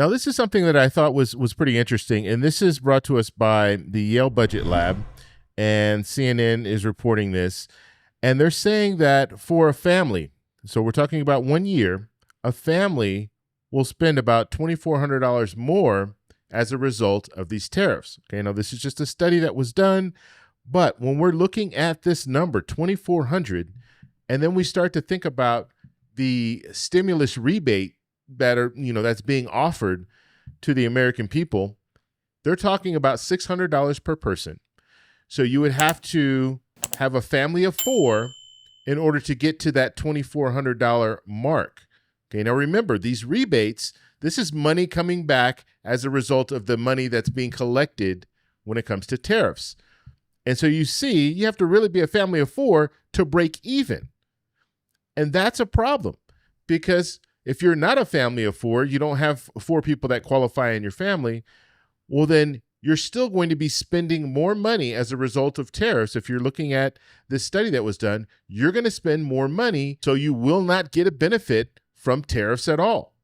Now, this is something that I thought was pretty interesting, and this is brought to us by the Yale Budget Lab, and CNN is reporting this, and they're saying that for a family, so we're talking about 1 year, a family will spend about $2,400 more as a result of these tariffs. Okay, now this is just a study that was done, but when we're looking at this number, 2,400, and then we start to think about the stimulus rebate that's being offered to the American people, they're talking about $600 per person. So you would have to have a family of 4 in order to get to that $2,400 mark. Okay, now remember, these rebates, this is money coming back as a result of the money that's being collected when it comes to tariffs. And so you see, you have to really be a family of 4 to break even. And that's a problem, because if you're not a family of 4, you don't have 4 people that qualify in your family, well, then you're still going to be spending more money as a result of tariffs. If you're looking at this study that was done, you're going to spend more money, so you will not get a benefit from tariffs at all.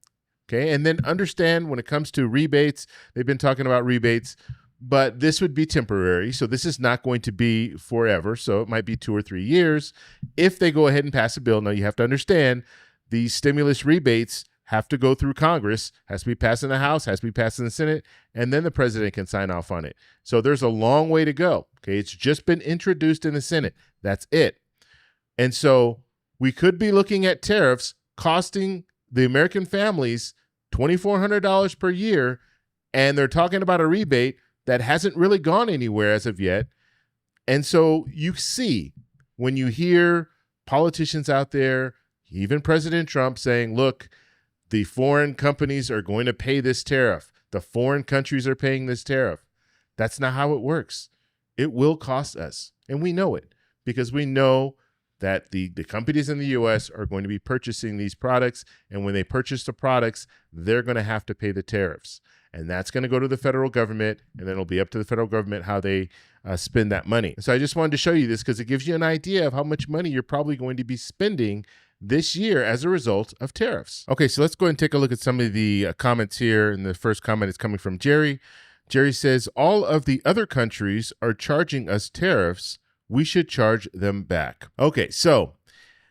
Okay, and then understand when it comes to rebates, they've been talking about rebates, but this would be temporary. So this is not going to be forever. So it might be 2 or 3 years if they go ahead and pass a bill. Now you have to understand these stimulus rebates have to go through Congress, has to be passed in the House, has to be passed in the Senate, and then the president can sign off on it. So there's a long way to go. Okay, it's just been introduced in the Senate. That's it. And so we could be looking at tariffs costing the American families $2,400 per year, and they're talking about a rebate that hasn't really gone anywhere as of yet. And so you see, when you hear politicians out there, even President Trump, saying, look, the foreign companies are going to pay this tariff. The foreign countries are paying this tariff. That's not how it works. It will cost us, and we know it, because we know that the companies in the U.S. are going to be purchasing these products, and when they purchase the products, they're going to have to pay the tariffs. And that's going to go to the federal government, and then it'll be up to the federal government how they spend that money. So I just wanted to show you this because it gives you an idea of how much money you're probably going to be spending this year as a result of tariffs. Okay, so let's go ahead and take a look at some of the comments here. And the first comment is coming from Jerry. Jerry says, all of the other countries are charging us tariffs. We should charge them back. Okay, so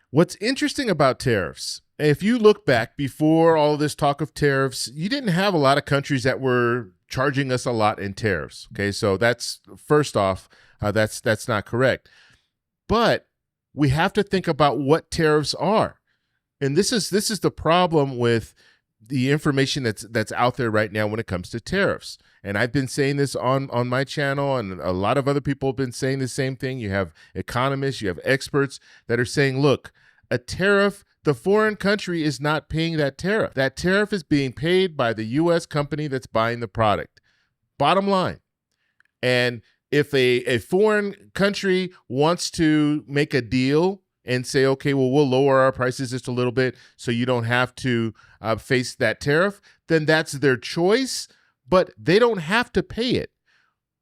what's interesting about tariffs, if you look back before all this talk of tariffs, you didn't have a lot of countries that were charging us a lot in tariffs. Okay, so that's first off, that's not correct. But we have to think about what tariffs are. And this is the problem with the information that's out there right now when it comes to tariffs. And I've been saying this on my channel, and a lot of other people have been saying the same thing. You have economists, you have experts that are saying, look, a tariff, the foreign country is not paying that tariff. That tariff is being paid by the U.S. company that's buying the product. Bottom line. And if a foreign country wants to make a deal and say, okay, well, we'll lower our prices just a little bit so you don't have to face that tariff, then that's their choice, but they don't have to pay it.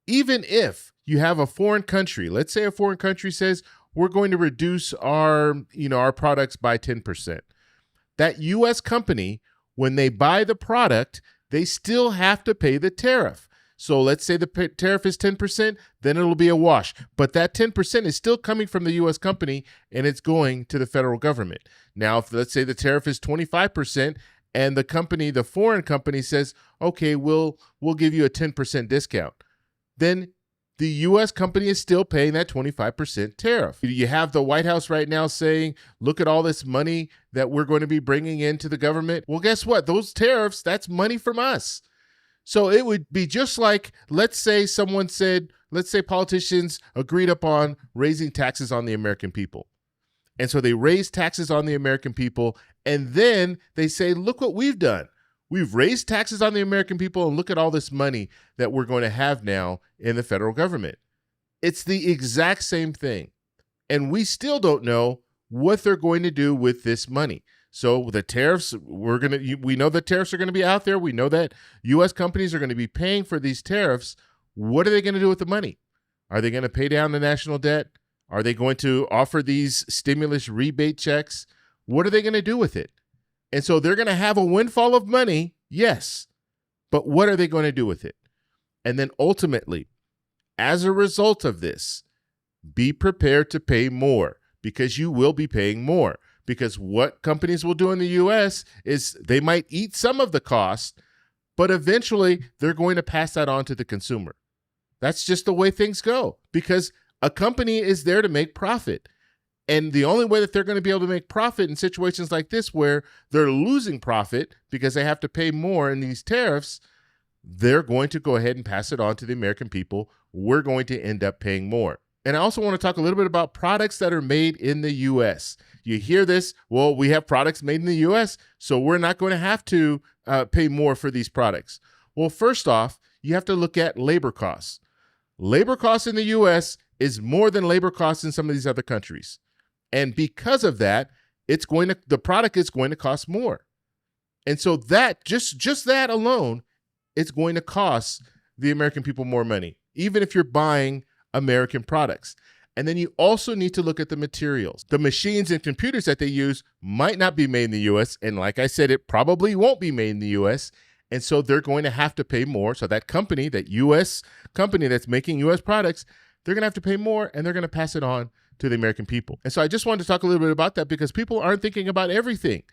Even if you have a foreign country, let's say a foreign country says, we're going to reduce our products by 10%. That U.S. company, when they buy the product, they still have to pay the tariff. So let's say the tariff is 10%, then it'll be a wash. But that 10% is still coming from the U.S. company, and it's going to the federal government. Now, if let's say the tariff is 25%, and the foreign company says, okay, we'll give you a 10% discount, then the U.S. company is still paying that 25% tariff. You have the White House right now saying, look at all this money that we're going to be bringing into the government. Well, guess what? Those tariffs, that's money from us. So it would be just like, let's say politicians agreed upon raising taxes on the American people. And so they raise taxes on the American people, and then they say, look what we've done. We've raised taxes on the American people, and look at all this money that we're going to have now in the federal government. It's the exact same thing. And we still don't know what they're going to do with this money. So the tariffs, we know that tariffs are going to be out there. We know that U.S. companies are going to be paying for these tariffs. What are they going to do with the money? Are they going to pay down the national debt? Are they going to offer these stimulus rebate checks? What are they going to do with it? And so they're going to have a windfall of money, yes, But what are they going to do with it? And then ultimately, as a result of this, be prepared to pay more, because you will be paying more. Because what companies will do in the US is they might eat some of the cost, but eventually they're going to pass that on to the consumer. That's just the way things go, because a company is there to make profit. And the only way that they're going to be able to make profit in situations like this, where they're losing profit because they have to pay more in these tariffs, they're going to go ahead and pass it on to the American people. We're going to end up paying more. And I also want to talk a little bit about products that are made in the U.S. You hear this, well, we have products made in the U.S., so we're not going to have to pay more for these products. Well, first off, you have to look at labor costs. Labor costs in the U.S. is more than labor costs in some of these other countries. And because of that, the product is going to cost more. And so that, just that alone, it's going to cost the American people more money, even if you're buying American products. And then you also need to look at the materials. The machines and computers that they use might not be made in the US. And like I said, it probably won't be made in the US. And so they're going to have to pay more. So that company, that US company that's making US products, they're going to have to pay more, and they're going to pass it on to the American people. And so I just wanted to talk a little bit about that, because people aren't thinking about everything.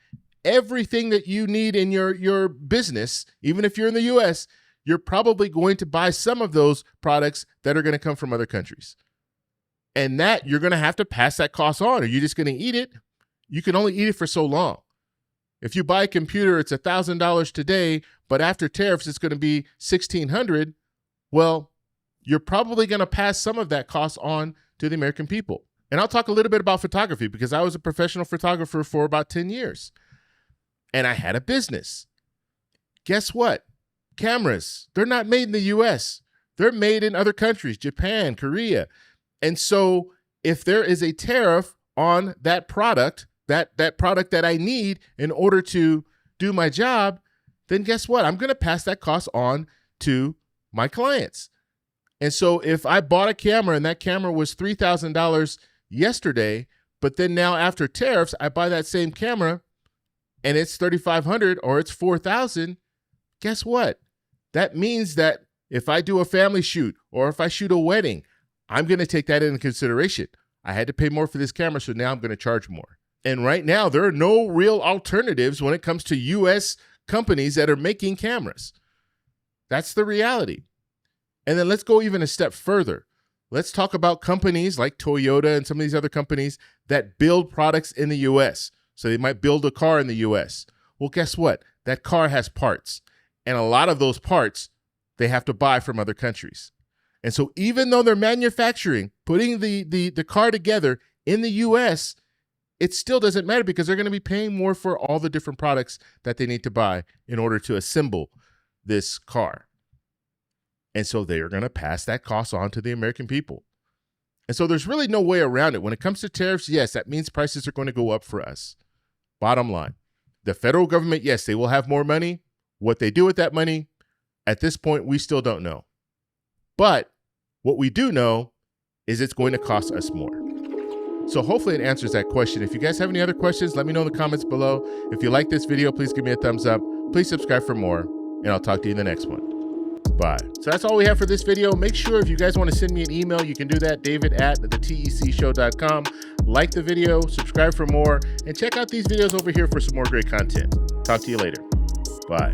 Everything that you need in your business, even if you're in the US, you're probably going to buy some of those products that are going to come from other countries. And that you're going to have to pass that cost on. Are you just going to eat it? You can only eat it for so long. If you buy a computer, it's $1,000 today, but after tariffs, it's going to be $1,600. Well, you're probably going to pass some of that cost on to the American people. And I'll talk a little bit about photography, because I was a professional photographer for about 10 years. And I had a business. Guess what? Cameras, they're not made in the US. They're made in other countries, Japan, Korea. And so if there is a tariff on that product, that product that I need in order to do my job, then guess what? I'm going to pass that cost on to my clients. And so if I bought a camera and that camera was $3,000 yesterday, but then now after tariffs, I buy that same camera and it's $3,500 or it's $4,000, guess what? That means that if I do a family shoot or if I shoot a wedding, I'm going to take that into consideration. I had to pay more for this camera, so now I'm going to charge more. And right now, there are no real alternatives when it comes to U.S. companies that are making cameras. That's the reality. And then let's go even a step further. Let's talk about companies like Toyota and some of these other companies that build products in the U.S. So they might build a car in the U.S. Well, guess what? That car has parts. And a lot of those parts, they have to buy from other countries. And so even though they're manufacturing, putting the car together in the U.S., it still doesn't matter, because they're going to be paying more for all the different products that they need to buy in order to assemble this car. And so they are going to pass that cost on to the American people. And so there's really no way around it. When it comes to tariffs, yes, that means prices are going to go up for us. Bottom line, the federal government, yes, they will have more money. What they do with that money, at this point, we still don't know. But what we do know is it's going to cost us more. So hopefully it answers that question. If you guys have any other questions, let me know in the comments below. If you like this video, please give me a thumbs up. Please subscribe for more, and I'll talk to you in the next one. Bye. So that's all we have for this video. Make sure if you guys want to send me an email, you can do that, david@thetecshow.com. Like the video, subscribe for more, and check out these videos over here for some more great content. Talk to you later. Bye.